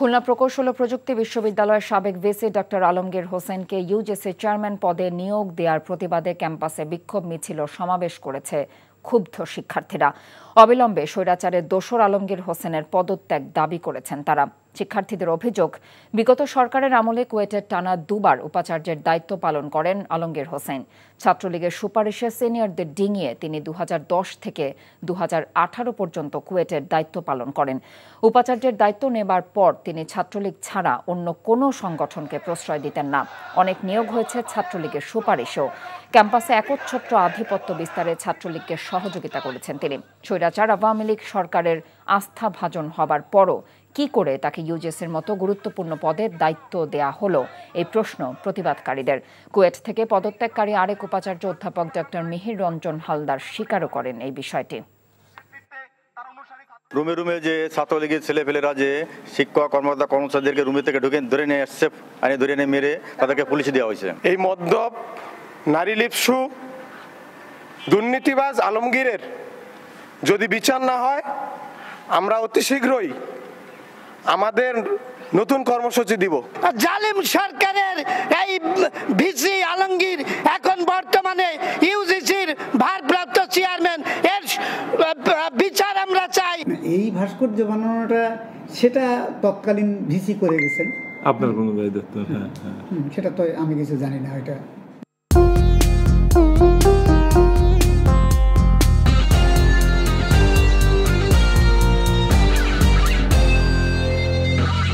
খুলনা প্রকৌশল ও প্রযুক্তি বিশ্ববিদ্যালয়ের সাবেক ভিসি ডক্টর আলমগীর হোসেনকে ইউজিসি চেয়ারম্যান পদে নিয়োগ দেওয়ার প্রতিবাদে ক্যাম্পাসে বিক্ষোভ মিছিল ও সমাবেশ করেছে ক্ষুব্ধ শিক্ষার্থীরা। অবিলম্বে স্বৈরাচারের দোসর আলমগীর হোসেনের পদত্যাগ দাবি করেছেন তারা। শিক্ষার্থীদের অভিযোগ, বিগত সরকারের আমলে কুয়েটের টানা দুবার উপাচার্যের দায়িত্ব পালন করেন আলমগীর হোসেন। ছাত্রলীগের সুপারিশে সিনিয়রদের ডিঙিয়ে তিনি 2010 থেকে 2018 পর্যন্ত কুয়েটের দায়িত্ব পালন করেন। উপাচার্যের দায়িত্ব নেবার পর তিনি ছাত্রলীগ ছাড়া অন্য কোনো সংগঠনকে প্রশ্রয় দিতেন না। অনেক নিয়োগ হয়েছে ছাত্রলীগের সুপারিশেও। ক্যাম্পাসে একচ্ছত্র আধিপত্য বিস্তারে ছাত্রলীগকে সহযোগিতা করেছেন তিনি। স্বৈরাচার আওয়ামী লীগ সরকারের আস্থাভাজন হবার পরও কি করে তাকে ইউজিসির মতো গুরুত্বপূর্ণ পদের দায়িত্ব দেয়া হলো, এই প্রশ্ন প্রতিবাদকারীদের। কুয়েট থেকে পদত্যাগকারী আরেক উপাচার্য অধ্যাপক ডক্টর মিহির রঞ্জন হালদার স্বীকারও করেন এই বিষয়টি। রুমে রুমে যে ছাত্রলীগের ছেলেপেলেরা যে শিক্ষক কর্মকর্তা কর্মচারীদেরকে রুমে থেকে ধরে নিয়ে আসছে, ধরে নিয়ে মেরে তাদেরকে পুলিশে দেওয়া হয়েছে। এই মদ্যপ নারী লিপ্সু দুর্নীতিবাজ আলমগীরের যদি বিচার না হয়, আমরা অতি শীঘ্রই আমাদের নতুন কর্মসূচি দিব। জালিম সরকারের এই ভিসি আলমগীর এখন বর্তমানে ইউজিসির ভারপ্রাপ্ত চেয়ারম্যান, এর বিচার আমরা চাই। এই ভাস্কর্য বানানোটা সেটা তৎকালীন ভিসি করে গেছেন। আপনার কোনো দায়িত্ব? সেটা তো আমি কিছু জানি না। এটা